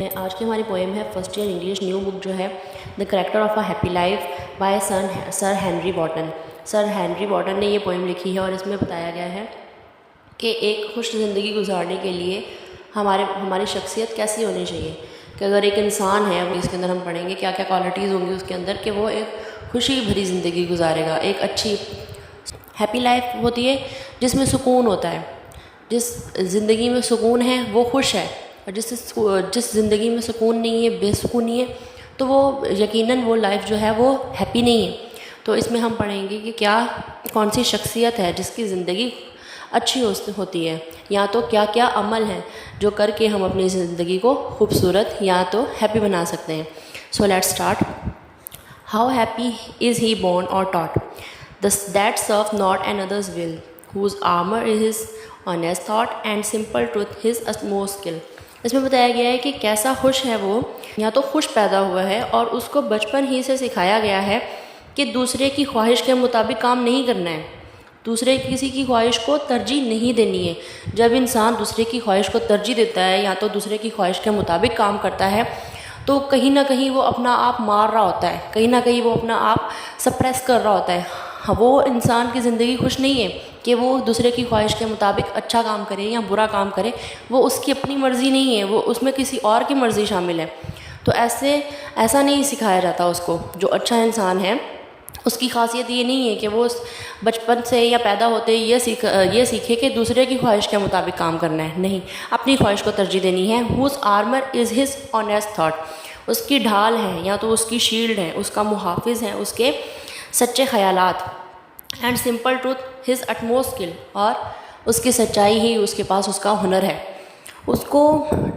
ہیں. آج کی ہماری پوئم ہے first year English new book جو ہے the character of a happy life by sir Henry Wotton. Sir Henry Wotton نے یہ پوئم لکھی ہے اور اس میں بتایا گیا ہے کہ ایک خوش زندگی گزارنے کے لیے ہماری شخصیت کیسی ہونی چاہیے. کہ اگر ایک انسان ہے اس کے اندر ہم پڑھیں گے کیا کیا کوالٹیز ہوں گی اس کے اندر کہ وہ ایک خوشی بھری زندگی گزارے گا. ایک اچھی ہیپی لائف ہوتی ہے جس میں سکون ہوتا ہے. جس زندگی میں سکون ہے وہ خوش ہے، اور جس زندگی میں سکون نہیں ہے، بے سکونی ہے، تو وہ یقیناً وہ لائف جو ہے وہ ہیپی نہیں ہے. تو اس میں ہم پڑھیں گے کہ کون سی شخصیت ہے جس کی زندگی اچھی ہوتی ہے، یا تو کیا کیا عمل ہیں جو کر کے ہم اپنی زندگی کو خوبصورت یا تو ہیپی بنا سکتے ہیں. So let start. How happy is he born اور ٹاٹ that serve not another's will, whose armor is his honest thought and simple truth his utmost skill. اس میں بتایا گیا ہے کہ کیسا خوش ہے وہ، یا تو خوش پیدا ہوا ہے اور اس کو بچپن ہی سے سکھایا گیا ہے کہ دوسرے کی خواہش کے مطابق کام نہیں کرنا ہے، دوسرے کسی کی خواہش کو ترجیح نہیں دینی ہے. جب انسان دوسرے کی خواہش کو ترجیح دیتا ہے یا تو دوسرے کی خواہش کے مطابق کام کرتا ہے تو کہیں نہ کہیں وہ اپنا آپ مار رہا ہوتا ہے، کہیں نہ کہیں وہ اپنا آپ سپریس کر رہا ہوتا ہے. وہ انسان کی زندگی خوش نہیں ہے کہ وہ دوسرے کی خواہش کے مطابق اچھا کام کرے یا برا کام کرے. وہ اس کی اپنی مرضی نہیں ہے، وہ اس میں کسی اور کی مرضی شامل ہے. تو ایسا نہیں سکھایا جاتا اس کو. جو اچھا انسان ہے اس کی خاصیت یہ نہیں ہے کہ وہ بچپن سے یا پیدا ہوتے یہ سیکھے کہ دوسرے کی خواہش کے مطابق کام کرنا ہے. نہیں، اپنی خواہش کو ترجیح دینی ہے. whose armor is his honest thought. اس کی ڈھال ہے یا تو اس کی شیلڈ ہے، اس کا محافظ ہے اس کے سچے خیالات. And simple truth his utmost skill. اور اس کی سچائی ہی اس کے پاس اس کا ہنر ہے. اس کو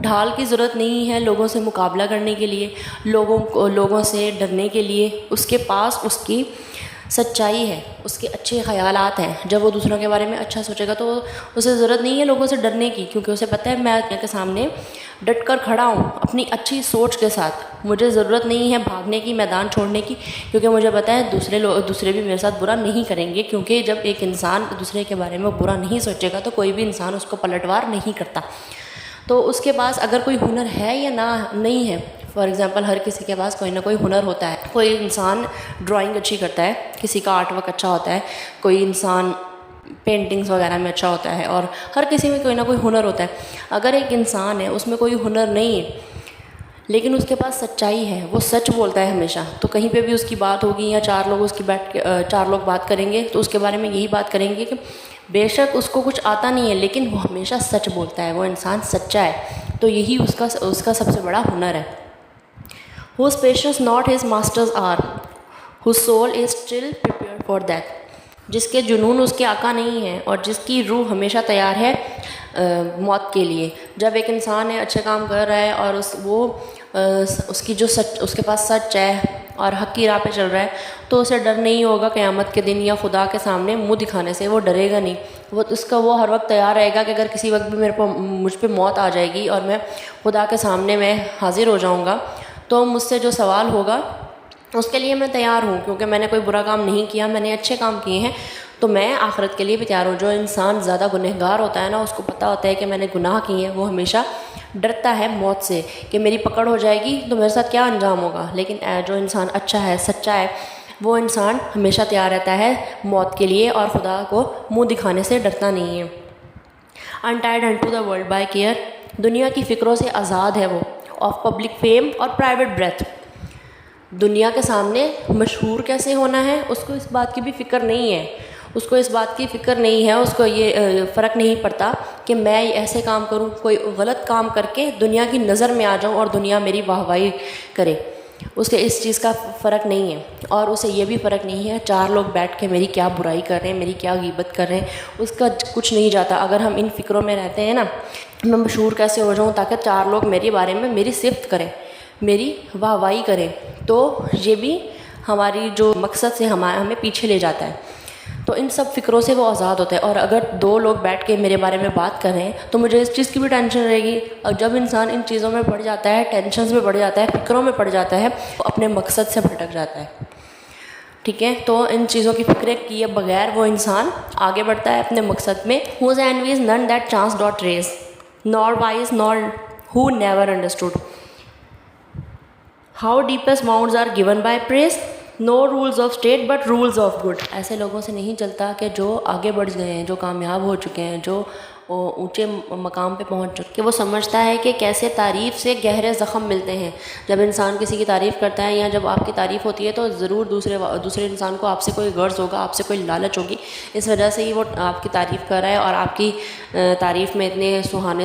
ڈھال کی ضرورت نہیں ہے لوگوں سے مقابلہ کرنے کے لیے، لوگوں سے ڈرنے کے لیے. اس کے پاس اس کی سچائی ہے، اس کے اچھے خیالات ہیں. جب وہ دوسروں کے بارے میں اچھا سوچے گا تو اسے ضرورت نہیں ہے لوگوں سے ڈرنے کی، کیونکہ اسے پتہ ہے میں کے سامنے ڈٹ کر کھڑا ہوں اپنی اچھی سوچ کے ساتھ. مجھے ضرورت نہیں ہے بھاگنے کی، میدان چھوڑنے کی، کیونکہ مجھے پتہ ہے دوسرے بھی میرے ساتھ برا نہیں کریں گے. کیونکہ جب ایک انسان دوسرے کے بارے میں برا نہیں سوچے گا تو کوئی بھی انسان اس کو پلٹوار نہیں کرتا. تو اس کے پاس اگر کوئی ہنر ہے یا نہیں ہے، فار ایگزامپل ہر کسی کے پاس کوئی نہ کوئی ہنر ہوتا ہے. کوئی انسان ڈرائنگ اچھی کرتا ہے، کسی کا آرٹ ورک اچھا ہوتا ہے، کوئی انسان پینٹنگز وغیرہ میں اچھا ہوتا ہے، اور ہر کسی میں کوئی نہ کوئی ہنر ہوتا ہے. اگر ایک انسان ہے اس میں کوئی ہنر نہیں ہے لیکن اس کے پاس سچائی ہے، وہ سچ بولتا ہے ہمیشہ، تو کہیں پہ بھی اس کی بات ہوگی یا چار لوگ بات کریں گے تو اس کے بارے میں یہی بات کریں گے کہ بے شک اس کو کچھ آتا نہیں ہے لیکن وہ ہمیشہ سچ بولتا ہے، وہ انسان سچا ہے. تو یہی اس کا سب سے بڑا ہنر ہے. whose patience not his masters are, whose soul is still prepared for death. جس کے جنون اس کے آقا نہیں ہیں اور جس کی روح ہمیشہ تیار ہے موت کے لیے. جب ایک انسان ہے اچھے کام کر رہا ہے اور اس کے پاس سچ ہے اور حق کی راہ پہ چل رہا ہے تو اسے ڈر نہیں ہوگا قیامت کے دن یا خدا کے سامنے منہ دکھانے سے. وہ ڈرے گا نہیں. وہ ہر وقت تیار رہے گا کہ اگر کسی وقت بھی مجھ پہ موت آ جائے گی اور میں خدا کے سامنے میں حاضر ہو جاؤں گا تو مجھ سے جو سوال ہوگا اس کے لیے میں تیار ہوں، کیونکہ میں نے کوئی برا کام نہیں کیا، میں نے اچھے کام کیے ہیں، تو میں آخرت کے لیے بھی تیار ہوں. جو انسان زیادہ گنہگار ہوتا ہے نا، اس کو پتہ ہوتا ہے کہ میں نے گناہ کیے ہیں، وہ ہمیشہ ڈرتا ہے موت سے کہ میری پکڑ ہو جائے گی تو میرے ساتھ کیا انجام ہوگا. لیکن جو انسان اچھا ہے، سچا ہے، وہ انسان ہمیشہ تیار رہتا ہے موت کے لیے اور خدا کو منہ دکھانے سے ڈرتا نہیں ہے. untied unto the world by care. دنیا کی فکروں سے آزاد ہے وہ. آف پبلک فیم اور پرائیویٹ بریتھ. دنیا کے سامنے مشہور کیسے ہونا ہے اس کو اس بات کی بھی فکر نہیں ہے. اس کو اس بات کی فکر نہیں ہے، اس کو یہ فرق نہیں پڑتا کہ میں ایسے کام کروں، کوئی غلط کام کر کے دنیا کی نظر میں آ جاؤں اور دنیا میری واہ واہی کرے. اسے اس چیز کا فرق نہیں ہے. اور اسے یہ بھی فرق نہیں ہے چار لوگ بیٹھ کے میری کیا برائی کر رہے ہیں، میری کیا غیبت کر رہے ہیں، اس کا کچھ نہیں جاتا. اگر ہم ان فکروں میں رہتے ہیں نا، میں مشہور کیسے ہو جاؤں تاکہ چار لوگ میرے بارے میں میری صفت کریں، میری واہ واہی کریں، تو یہ بھی ہماری جو مقصد سے ہمیں پیچھے لے جاتا ہے. تو ان سب فکروں سے وہ آزاد ہوتا ہے. اور اگر دو لوگ بیٹھ کے میرے بارے میں بات کر رہے ہیں تو مجھے اس چیز کی بھی ٹینشن رہے گی. اور جب انسان ان چیزوں میں پڑ جاتا ہے، ٹینشنز میں پڑ جاتا ہے، فکروں میں پڑ جاتا ہے، وہ اپنے مقصد سے بھٹک جاتا ہے. ٹھیک ہے، تو ان چیزوں کی فکریں کیے بغیر وہ انسان آگے بڑھتا ہے اپنے مقصد میں. whose envy is none that chance dot raise, nor wise nor who never understood. How deepest wounds are given by praise, no rules of state but rules of good. ایسے لوگوں سے نہیں چلتا کہ جو آگے بڑھ گئے ہیں, جو کامیاب ہو چکے ہیں, جو اونچے مقام پہ پہنچ چکے, کہ وہ سمجھتا ہے کہ کیسے تعریف سے گہرے زخم ملتے ہیں. جب انسان کسی کی تعریف کرتا ہے یا جب آپ کی تعریف ہوتی ہے تو ضرور دوسرے انسان کو آپ سے کوئی غرض ہوگا, آپ سے کوئی لالچ ہوگی. اس وجہ سے ہی وہ آپ کی تعریف کر رہا ہے اور آپ کی تعریف میں اتنے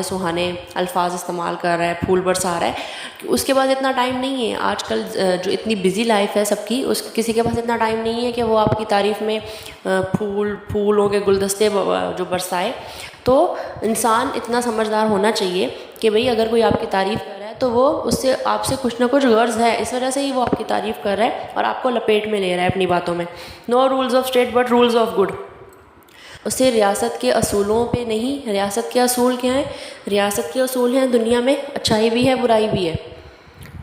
سہانے الفاظ استعمال کر رہا ہے, پھول برسا رہا ہے. اس کے پاس اتنا ٹائم نہیں ہے. آج کل جو اتنی بزی لائف ہے سب کی, کسی کے پاس اتنا ٹائم نہیں ہے کہ وہ آپ کی تعریف میں پھولوں کے گلدستے جو برسائے. تو انسان اتنا سمجھدار ہونا چاہیے کہ بھئی اگر کوئی آپ کی تعریف کر رہا ہے تو وہ اس سے آپ سے کچھ نہ کچھ غرض ہے, اس وجہ سے ہی وہ آپ کی تعریف کر رہا ہے اور آپ کو لپیٹ میں لے رہا ہے اپنی باتوں میں. No rules of state but rules of good. اسے ریاست کے اصولوں پہ نہیں, ریاست کے اصول کیا ہیں؟ ریاست کے اصول ہیں دنیا میں اچھائی بھی ہے برائی بھی ہے,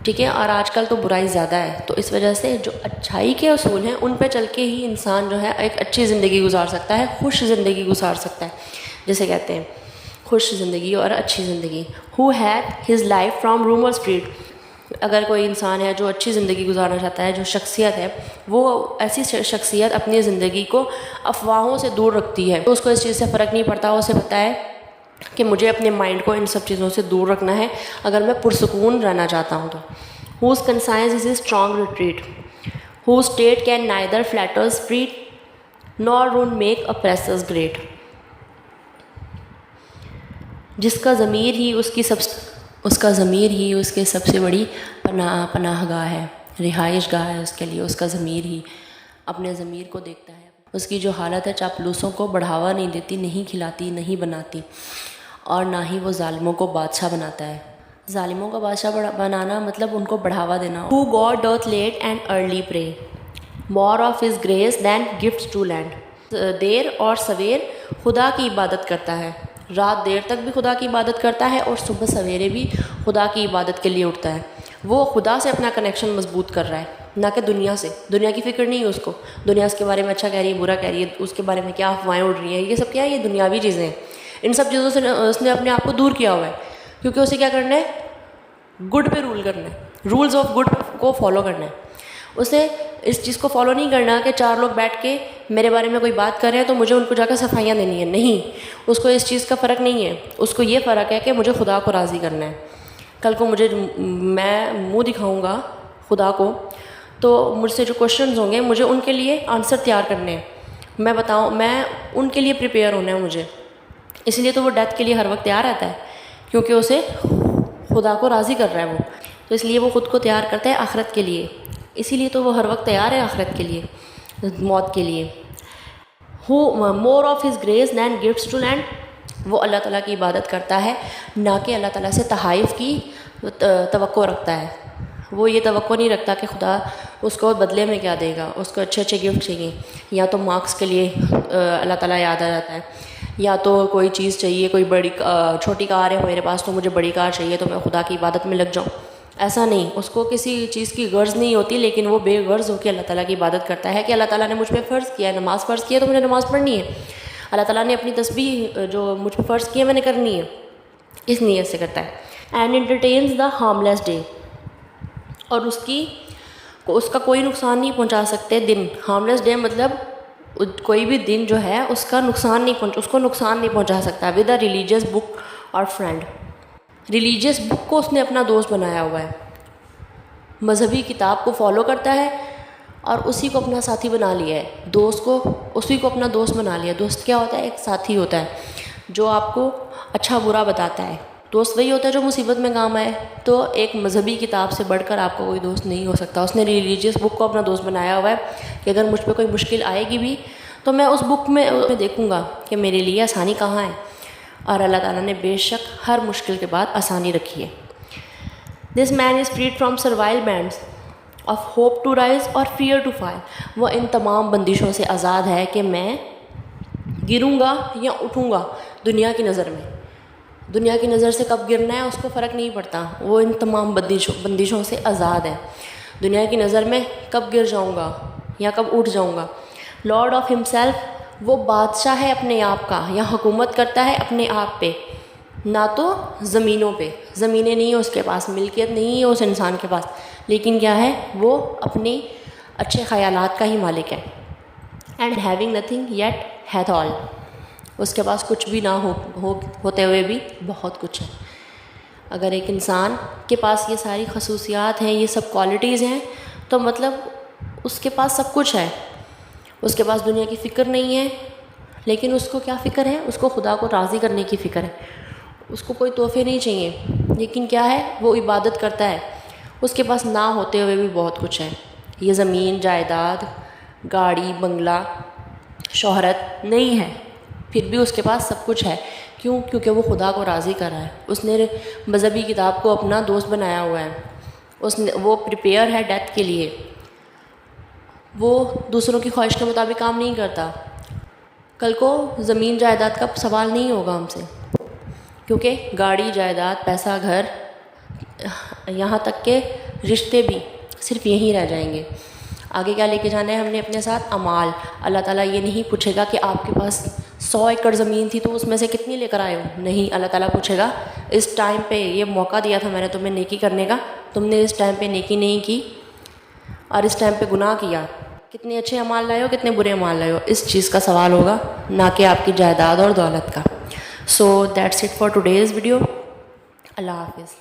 ٹھیک ہے, اور آج کل تو برائی زیادہ ہے. تو اس وجہ سے جو اچھائی کے اصول ہیں ان پہ چل کے ہی انسان جو ہے ایک اچھی زندگی گزار سکتا ہے, خوش زندگی گزار سکتا ہے, جسے کہتے ہیں خوش زندگی اور اچھی زندگی. Who had his life from rumours freed. اگر کوئی انسان ہے جو اچھی زندگی گزارنا چاہتا ہے, جو شخصیت ہے, وہ ایسی شخصیت اپنی زندگی کو افواہوں سے دور رکھتی ہے. تو اس کو اس چیز سے فرق نہیں پڑتا, اسے پتہ ہے کہ مجھے اپنے مائنڈ کو ان سب چیزوں سے دور رکھنا ہے اگر میں پرسکون رہنا چاہتا ہوں. تو whose conscience is a strong retreat, whose state can neither flatterers feed nor ruin make oppressors great. جس کا ضمیر ہی اس کے سب سے بڑی پناہ گاہ ہے, رہائش گاہ ہے اس کے لیے. اس کا ضمیر ہی اپنے ضمیر کو دیکھتا ہے. اس کی جو حالت ہے چاپلوسوں کو بڑھاوا نہیں دیتی, نہیں کھلاتی, نہیں بناتی, اور نہ ہی وہ ظالموں کو بادشاہ بناتا ہے. ظالموں کا بادشاہ بنانا مطلب ان کو بڑھاوا دینا. Who God doth late and early pray, more of his grace than gifts to land. دیر اور سویر خدا کی عبادت کرتا ہے, رات دیر تک بھی خدا کی عبادت کرتا ہے اور صبح سویرے بھی خدا کی عبادت کے لیے اٹھتا ہے. وہ خدا سے اپنا کنیکشن مضبوط کر رہا ہے, نہ کہ دنیا سے. دنیا کی فکر نہیں ہے اس کو, دنیا اس کے بارے میں اچھا کہہ رہی ہے برا کہہ رہی ہے, اس کے بارے میں کیا افواہیں اڑ رہی ہیں, یہ سب کیا ہے, یہ دنیاوی چیزیں ہیں. ان سب چیزوں سے اس نے اپنے آپ کو دور کیا ہوا ہے, کیونکہ اسے کیا کرنا ہے, گڈ پہ رول کرنا ہے, رولز آف گڈ کو فالو کرنا ہے. اسے اس چیز کو فالو نہیں کرنا کہ چار لوگ بیٹھ کے میرے بارے میں کوئی بات کر رہے ہیں تو مجھے ان کو جا کے صفائیاں دینی ہے. نہیں, اس کو اس چیز کا فرق نہیں ہے. اس کو یہ فرق ہے کہ مجھے خدا کو راضی کرنا ہے. کل کو میں منہ دکھاؤں گا خدا کو تو مجھ سے جو کوشچنز ہوں گے مجھے ان کے لیے آنسر تیار کرنے ہیں. میں ان کے لیے پریپیئر ہونا ہے مجھے. اس لیے تو وہ ڈیتھ کے لیے ہر وقت تیار رہتا ہے, کیونکہ اسے خدا کو راضی کر رہا ہے وہ. تو اس لیے وہ خود کو تیار کرتا ہے آخرت کے لیے. اسی لیے تو وہ ہر وقت تیار ہے آخرت کے لیے, موت کے لیے. More of his grace then gifts to land. وہ اللہ تعالیٰ کی عبادت کرتا ہے, نہ کہ اللہ تعالیٰ سے تحائف کی توقع رکھتا ہے. وہ یہ توقع نہیں رکھتا کہ خدا اس کو بدلے میں کیا دے گا. اس کو اچھے اچھے گفٹ چاہیے, یا تو مارکس کے لیے اللہ تعالیٰ یاد آ جاتا ہے, یا تو کوئی چیز چاہیے, کوئی بڑی چھوٹی کار ہے میرے پاس تو مجھے بڑی کار چاہیے تو میں خدا کی عبادت میں لگ جاؤں. ایسا نہیں, اس کو کسی چیز کی غرض نہیں ہوتی, لیکن وہ بے غرض ہو کے اللہ تعالیٰ کی عبادت کرتا ہے کہ اللہ تعالیٰ نے مجھ پہ فرض کیا ہے, نماز فرض کی ہے تو مجھے نماز پڑھنی ہے. اللہ تعالیٰ نے اپنی تسبیح جو مجھ پہ فرض کی ہے میں نے کرنی ہے, اس نیت سے کرتا ہے. And entertains the harmless day. اور اس کا کوئی نقصان نہیں پہنچا سکتے دن. ہارملیس ڈے مطلب کوئی بھی دن جو ہے اس کو نقصان نہیں پہنچا سکتا. ود اے ریلیجیس بک اور فرینڈ. ریلیجیس بک کو اس نے اپنا دوست بنایا ہوا ہے, مذہبی کتاب کو فالو کرتا ہے اور اسی کو اپنا ساتھی بنا لیا ہے. دوست کو اسی کو اپنا دوست بنا لیا. دوست کیا ہوتا ہے؟ ایک ساتھی ہوتا ہے جو آپ کو اچھا برا بتاتا ہے. دوست وہی ہوتا ہے جو مصیبت میں کام آئے. تو ایک مذہبی کتاب سے بڑھ کر آپ کو کوئی دوست نہیں ہو سکتا. اس نے ریلیجیس بک کو اپنا دوست بنایا ہوا ہے کہ اگر مجھ پہ کوئی مشکل آئے گی بھی تو میں اس بک میں دیکھوں گا کہ میرے لیے آسانی کہاں ہے. اور اللہ تعالیٰ نے بے شک ہر مشکل کے بعد آسانی رکھی ہے. This man is freed from servile bands of hope to rise or fear to fall. وہ ان تمام بندشوں سے آزاد ہے کہ میں گروں گا یا اٹھوں گا دنیا کی نظر میں. دنیا کی نظر سے کب گرنا ہے اس کو فرق نہیں پڑتا. وہ ان تمام بندشوں سے آزاد ہے. دنیا کی نظر میں کب گر جاؤں گا یا کب اٹھ جاؤں گا. Lord of himself. وہ بادشاہ ہے اپنے آپ کا, یا حکومت کرتا ہے اپنے آپ پہ. نہ تو زمینوں پہ، زمینیں نہیں ہیں اس کے پاس، ملکیت نہیں ہے اس انسان کے پاس، لیکن کیا ہے وہ اپنی اچھے خیالات کا ہی مالک ہے. اینڈ ہیونگ نتھنگ یٹ ہیتھ آل، اس کے پاس کچھ بھی نہ ہوتے ہوئے بھی بہت کچھ ہے. اگر ایک انسان کے پاس یہ ساری خصوصیات ہیں، یہ سب کوالٹیز ہیں، تو مطلب اس کے پاس سب کچھ ہے. اس کے پاس دنیا کی فکر نہیں ہے، لیکن اس کو کیا فکر ہے؟ اس کو خدا کو راضی کرنے کی فکر ہے. اس کو کوئی تحفے نہیں چاہیے، لیکن کیا ہے وہ عبادت کرتا ہے. اس کے پاس نہ ہوتے ہوئے بھی بہت کچھ ہے. یہ زمین جائیداد، گاڑی بنگلہ، شہرت نہیں ہے، پھر بھی اس کے پاس سب کچھ ہے. کیوں؟ کیونکہ وہ خدا کو راضی کر رہا ہے. اس نے مذہبی کتاب کو اپنا دوست بنایا ہوا ہے. وہ پریپیئر ہے ڈیتھ کے لیے. وہ دوسروں کی خواہش کے مطابق کام نہیں کرتا. کل کو زمین جائیداد کا سوال نہیں ہوگا ہم سے، کیونکہ گاڑی جائیداد پیسہ گھر، یہاں تک کہ رشتے بھی صرف یہیں رہ جائیں گے. آگے کیا لے کے جانا ہے ہم نے اپنے ساتھ؟ اعمال. اللہ تعالیٰ یہ نہیں پوچھے گا کہ آپ کے پاس 100 ایکڑ زمین تھی تو اس میں سے کتنی لے کر آئے ہو. نہیں، اللہ تعالیٰ پوچھے گا اس ٹائم پہ یہ موقع دیا تھا میں نے تمہیں نیکی کرنے کا، تم نے اس ٹائم پہ نیکی نہیں کی اور اس ٹائم پہ گناہ کیا. کتنے اچھے اعمال لائے ہو، کتنے برے اعمال لائے ہو. اس چیز کا سوال ہوگا، نہ کہ آپ کی جائیداد اور دولت کا. So that's it for today's video. اللہ حافظ.